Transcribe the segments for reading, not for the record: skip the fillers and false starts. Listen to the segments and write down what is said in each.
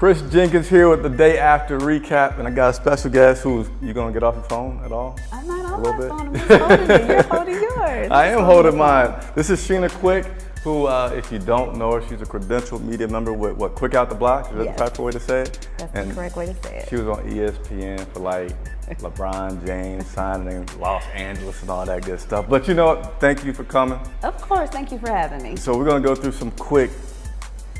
Chris Jenkins here with the day after recap, and I got a special guest who's, you gonna get off your phone at all? I'm not on my phone, I'm just holding it. You're holding yours. I am holding mine. This is Sheena Quick, who, if you don't know her, she's a credentialed media member with what, Quick Out the Block? Is that the proper way to say it? That's the correct way to say it. She was on ESPN for like LeBron James signing in Los Angeles and all that good stuff. But you know what? Thank you for coming. Of course, thank you for having me. So we're gonna go through some quick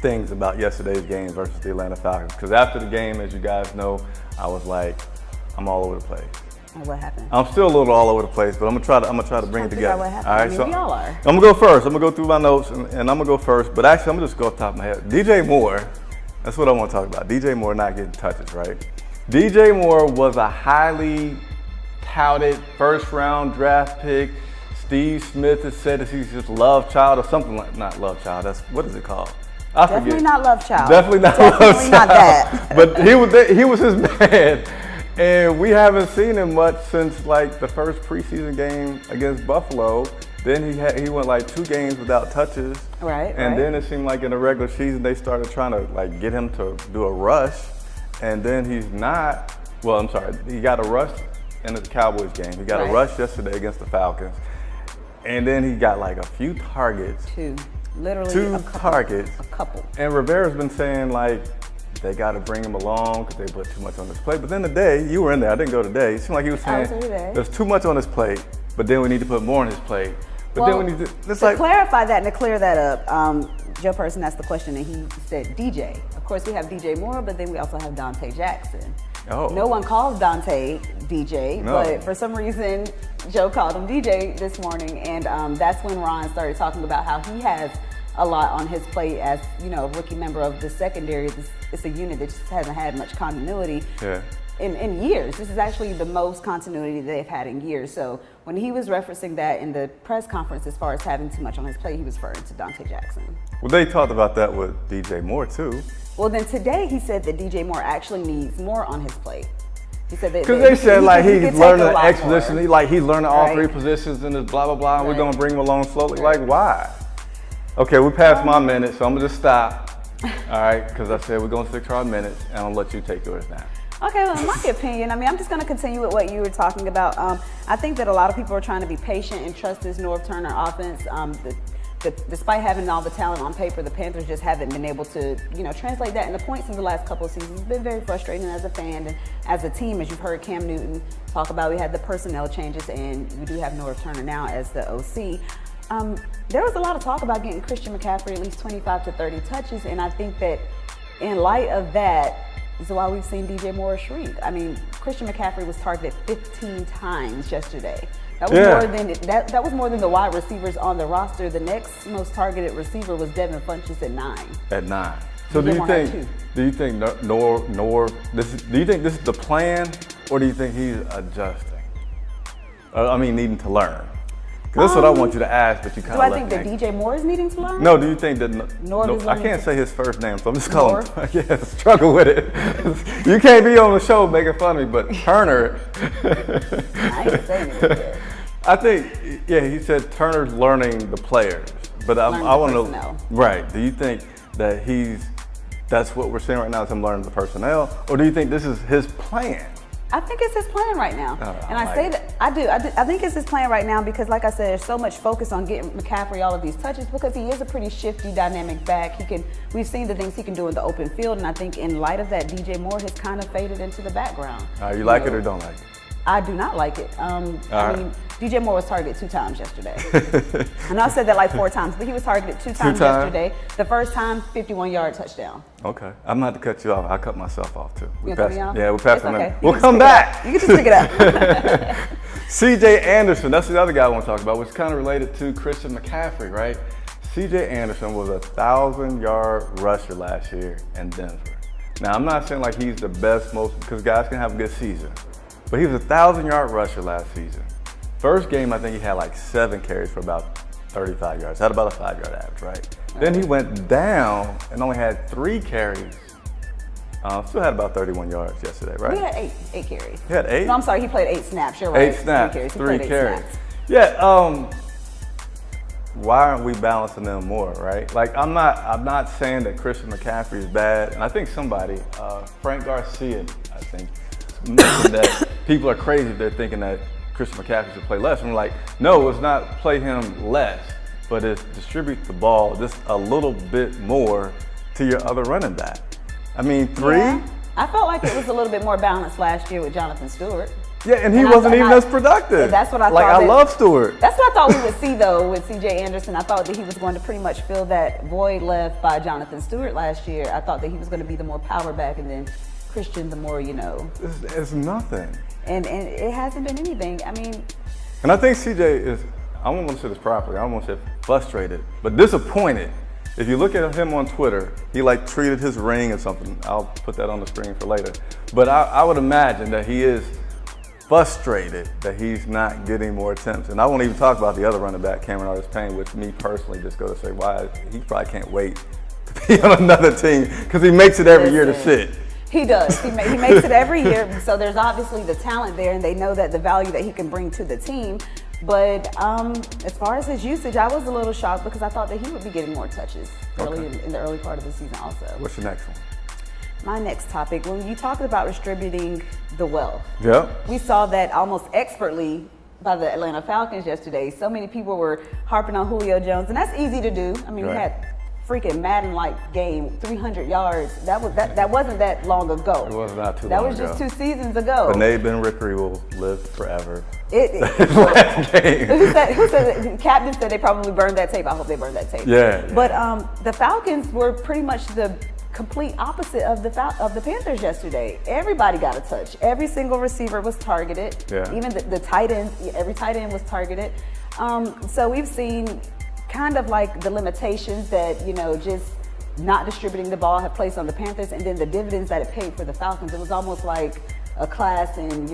things about yesterday's game versus the Atlanta Falcons. Because after the game, as you guys know, I was like, I'm all over the place. And what happened? I'm still a little all over the place, but I'm gonna try to bring it together. What happened? All right, I mean, so we all are. I'm gonna go first. I'm gonna go through my notes and I'm gonna go first. But actually, I'm gonna just go off the top of my head. DJ Moore, that's what I want to talk about. DJ Moore not getting touches, right? DJ Moore was a highly touted first-round draft pick. Steve Smith has said that he's just love child or something like, not love child. That's, what is it called? I forget. Definitely not love child. Definitely not love child. Definitely not that. But he was his man. And we haven't seen him much since like the first preseason game against Buffalo. Then he went like 2 games without touches. Right. And then it seemed like in the regular season they started trying to like get him to do a rush. And then he's not, well, I'm sorry, he got a rush in the Cowboys game. He got a rush yesterday against the Falcons. And then he got like a few targets. Literally 2 a couple, targets. A couple. And Rivera's been saying like, they got to bring him along because they put too much on his plate. But then today, you were in there, I didn't go today. It seemed like he was saying there's too much on his plate, but then we need to put more on his plate. But then we need to, to clarify that and to clear that up, Joe Person asked the question and he said DJ. Of course, we have DJ Moore, but then we also have Dante Jackson. Oh. No one calls Dante DJ, but for some reason, Joe called him DJ this morning, and that's when Ron started talking about how he has a lot on his plate as, you know, rookie member of the secondary. It's a unit that just hasn't had much continuity in years. This is actually the most continuity they've had in years. So when he was referencing that in the press conference as far as having too much on his plate, he was referring to Dante Jackson. Well, they talked about that with DJ Moore too. Well, then today he said that DJ Moore actually needs more on his plate. He said that because they said like he's learning the X position, he's learning all 3 positions in this blah blah blah. And we're gonna bring him along slowly. Like why? Okay, we passed my minute, so I'm gonna just stop. All right, because I said we're gonna stick to our minutes, and I'll let you take yours now. Okay, well, in my opinion, I mean, I'm just gonna continue with what you were talking about. I think that a lot of people are trying to be patient and trust this North Turner offense. Despite having all the talent on paper, the Panthers just haven't been able to, you know, translate that into points in the last couple of seasons. It's been very frustrating as a fan and as a team. As you've heard Cam Newton talk about, we had the personnel changes, and we do have North Turner now as the OC. There was a lot of talk about getting Christian McCaffrey at least 25 to 30 touches, and I think that in light of that is why we've seen DJ Moore shrink. I mean, Christian McCaffrey was targeted 15 times yesterday. That was more than that was more than the wide receivers on the roster. The next most targeted receiver was Devin Funchess at 9. At 9. So do you think do you think this is the plan, or do you think he's adjusting? I mean, needing to learn. Because that's what I want you to ask, but you kind of Do I think that DJ Moore is needing to learn? No, do you think that I can't say his first name, so I'm just calling him. Yeah, struggle with it. You can't be on the show making fun of me, but Turner. I ain't saying it. I think, he said Turner's learning the players, but I want to know. Right? Do you think that that's what we're seeing right now is him learning the personnel, or do you think this is his plan? I think it's his plan right now. And I say that, I think it's his plan right now because, like I said, there's so much focus on getting McCaffrey all of these touches because he is a pretty shifty, dynamic back. We've seen the things he can do in the open field, and I think in light of that, DJ Moore has kind of faded into the background. You like it or don't like it? I do not like it. I mean, DJ Moore was targeted 2 times yesterday. I know I said that like 4 times, but he was targeted 2 times yesterday. The first time, 51-yard touchdown. Okay. I'm going to have to cut you off. I'll cut myself off too. You cut me off? Yeah, we're passing okay. We'll come back. You can just pick it up. C.J. Anderson, that's the other guy I want to talk about, which is kind of related to Christian McCaffrey, right? C.J. Anderson was a 1,000-yard rusher last year in Denver. Now, I'm not saying like he's the best, because guys can have a good season. But he was a 1,000-yard rusher last season. First game, I think he had like 7 carries for about 35 yards. Had about a 5-yard average, right? Then he went down and only had 3 carries. Still had about 31 yards yesterday, right? He had 8 carries. He had 8? No, I'm sorry, he played 8 snaps. You're right. 8 snaps, 3 carries. Snaps. Yeah, why aren't we balancing them more, right? Like I'm not saying that Christian McCaffrey is bad, and I think somebody, Frank Garcia, I think, mentioned that people are crazy if they're thinking that Christian McCaffrey should play less. And we're like, no, it's not play him less, but it's distribute the ball just a little bit more to your other running back. I mean, 3. Yeah. I felt like it was a little bit more balanced last year with Jonathan Stewart. Yeah, and he wasn't even as productive. That's what I thought. Like, I love Stewart. That's what I thought we would see, though, with C.J. Anderson. I thought that he was going to pretty much fill that void left by Jonathan Stewart last year. I thought that he was going to be the more power back, and then Christian, the more, It's nothing. And it hasn't been anything. I mean. And I think C.J. is, I don't want to say this properly, I don't want to say frustrated, but disappointed. If you look at him on Twitter, he like treated his ring or something. I'll put that on the screen for later. But I would imagine that he is frustrated that he's not getting more attempts. And I won't even talk about the other running back, Cameron Artis-Payne, which me personally just go to say why he probably can't wait to be on another team because he makes it every year to sit. He does. He makes it every year. So there's obviously the talent there, and they know that the value that he can bring to the team. But as far as his usage, I was a little shocked because I thought that he would be getting more touches early in the early part of the season also. What's the next one? My next topic, when you talk about distributing the wealth, Yep. we saw that almost expertly by the Atlanta Falcons yesterday. So many people were harping on Julio Jones, and that's easy to do. I mean, Right. we had freaking Madden-like game, 300 yards. That wasn't that long ago. It was not too That long was just ago. 2 seasons ago. But Nate Ben Rickery will live forever. Who Game. said the captain said they probably burned that tape? I hope they burned that tape. Yeah. But the Falcons were pretty much the complete opposite of the Panthers yesterday. Everybody got a touch. Every single receiver was targeted. Yeah. Even the tight end, every tight end was targeted. So we've seen kind of like the limitations that, just not distributing the ball have placed on the Panthers, and then the dividends that it paid for the Falcons. It was almost like a class in,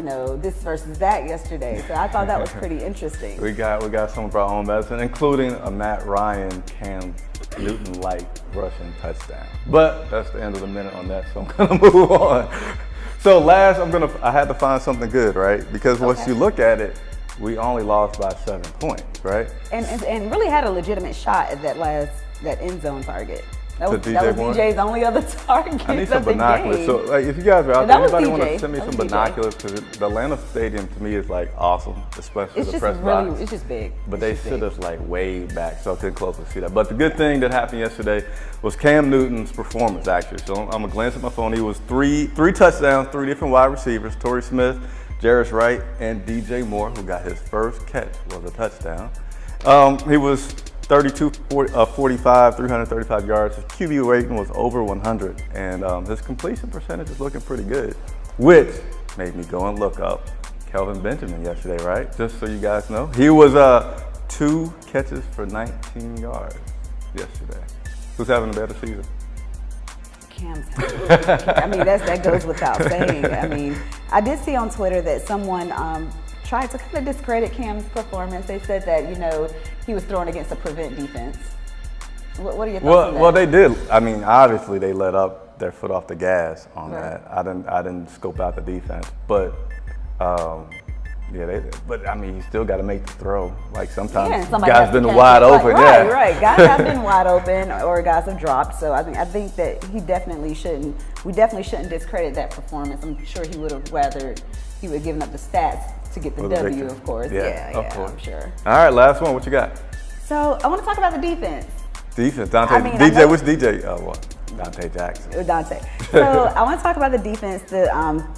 this versus that yesterday. So I thought that was pretty interesting. We got some of our own medicine, including a Matt Ryan, Cam Newton-like rushing touchdown. But that's the end of the minute on that, so I'm gonna move on. So last, I had to find something good, right? Because once you look at it, we only lost by 7 points, right? And really had a legitimate shot at that end zone target. That was Moore? DJ's only other target. I need some of the binoculars. game. So, like, if you guys are out That there, was anybody want DJ. to send me That some was DJ. binoculars? Because the Atlanta Stadium to me is like awesome, especially It's the just press really, box. it's just big. But they sit us like way back, so I couldn't closely see that. But the good thing that happened yesterday was Cam Newton's performance, actually. So I'm gonna glance at my phone. He was three touchdowns, 3 different wide receivers: Torrey Smith, Jarris Wright, and DJ Moore, who got his first catch, was a touchdown. He was 45, 335 yards. His QB rating was over 100, and his completion percentage is looking pretty good, which made me go and look up Kelvin Benjamin yesterday, right? Just so you guys know. He was 2 catches for 19 yards yesterday. Who's having a better season? Cam's I mean, that goes without saying. I mean, I did see on Twitter that someone tried to kind of discredit Cam's performance. They said that, he was throwing against a prevent defense. What are your thoughts on that? Well, they did. I mean, obviously they let up their foot off the gas on that. I didn't scope out the defense, but but I mean, you still got to make the throw. Like sometimes guys been wide open. Right. Guys have been wide open, or guys have dropped. So I think that we definitely shouldn't discredit that performance. I'm sure he would have given up the stats to get the W, of course. Of course. I'm sure. All right, last one. What you got? So I want to talk about the defense. Defense, which DJ? Dante Jackson. Dante. So I want to talk about the defense, the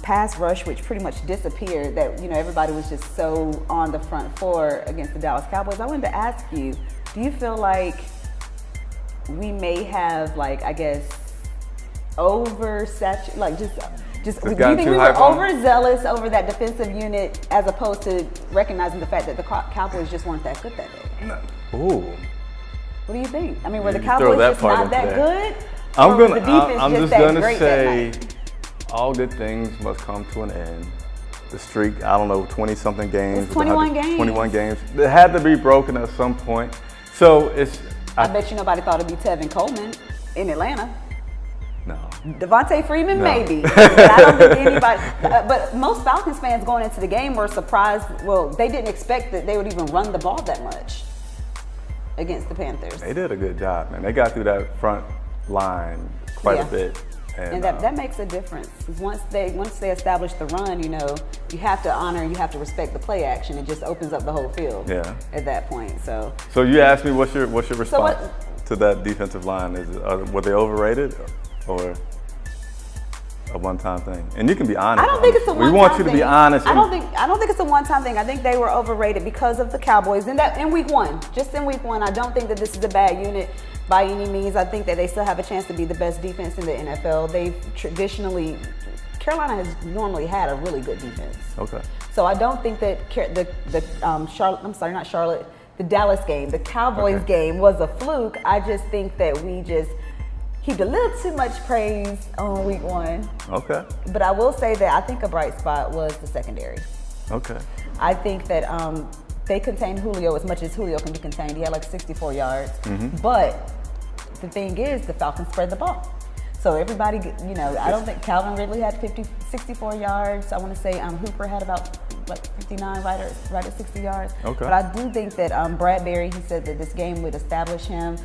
pass rush, which pretty much disappeared. That everybody was just so on the front four against the Dallas Cowboys. I wanted to ask you, do you feel like we may have, oversaturated, do you think we were overzealous over that defensive unit as opposed to recognizing the fact that the Cowboys just weren't that good that day? No. Ooh. What do you think? I mean, were the You Cowboys throw that just part not into that that. good? I'm just gonna great say that night? all good things must come to an end. The streak, 20-something games. It's 21 games. 21 games. It had to be broken at some point. So I bet you nobody thought it'd be Tevin Coleman in Atlanta. No. Devontae Freeman, No. maybe. But I don't think anybody. But most Falcons fans going into the game were surprised. Well, they didn't expect that they would even run the ball that much. against the Panthers. They did a good job, man. They got through that front line quite a bit. And that makes a difference. 'Cause once they establish the run, you have to honor, you have to respect the play action. It just opens up the whole field. At that point. So you asked me what's your response to that defensive line? Were they overrated or a one-time thing? And you can be honest. I don't think it's a one-time thing. We want you to be honest. I don't think it's a one-time thing. I think they were overrated because of the Cowboys in week one. Just in week one, I don't think that this is a bad unit by any means. I think that they still have a chance to be the best defense in the NFL. Carolina has normally had a really good defense. Okay. So I don't think that the Dallas game, the Cowboys game was a fluke. I just think that we just heaped a little too much praise on week one. Okay. But I will say that I think a bright spot was the secondary. Okay. I think that they contained Julio as much as Julio can be contained. He had like 64 yards. But the thing is, the Falcons spread the ball. So everybody, I don't think Calvin Ridley had 64 yards. I want to say Hooper had about 59, right at 60 yards. Okay. But I do think that Bradbury, he said that this game would establish him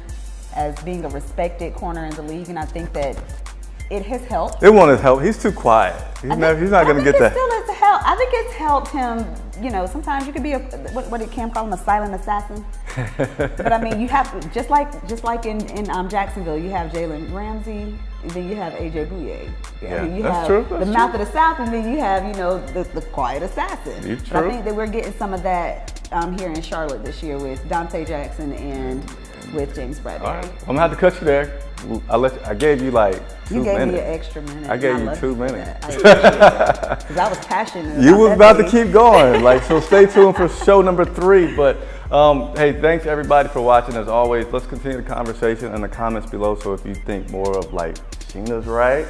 as being a respected corner in the league, and I think that it has helped. It won't help. He's too quiet. He's not going to get that. Still has help. I think it's helped him. Sometimes you could be what did Cam call him, a silent assassin. But I mean, you have just like in Jacksonville, you have Jalen Ramsey, and then you have AJ Bouye. You that's have true. The mouth of the South, and then you have the quiet assassin. True. I think that we're getting some of that here in Charlotte this year with Dante Jackson and with James Bradbury. All right. I'm gonna have to cut you there. I gave you like 2 minutes. You gave me an extra minute. I gave you 2 minutes. I appreciate that. Because I was passionate. You was about to keep going. So stay tuned for show number 3. But hey, thanks everybody for watching. As always, let's continue the conversation in the comments below. So if you think more of like Sheena's right,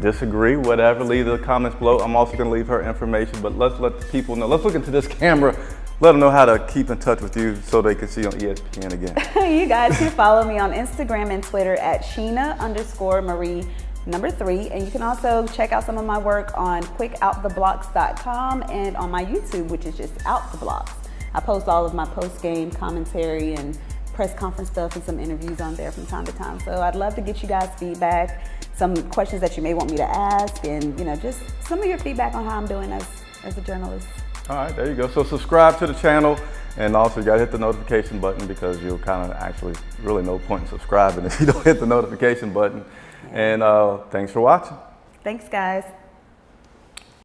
disagree, whatever, leave the comments below. I'm also gonna leave her information, but let's let the people know. Let's look into this camera. Let them know how to keep in touch with you so they can see you on ESPN again. You guys can follow me on Instagram and Twitter at Sheena_Marie3. And you can also check out some of my work on quickouttheblocks.com and on my YouTube, which is just Out the Blocks. I post all of my post-game commentary and press conference stuff and some interviews on there from time to time. So I'd love to get you guys feedback, some questions that you may want me to ask, and just some of your feedback on how I'm doing as a journalist. All right, there you go. So subscribe to the channel, and also you gotta hit the notification button because you'll kind of actually really no point in subscribing if you don't hit the notification button. And thanks for watching. Thanks, guys.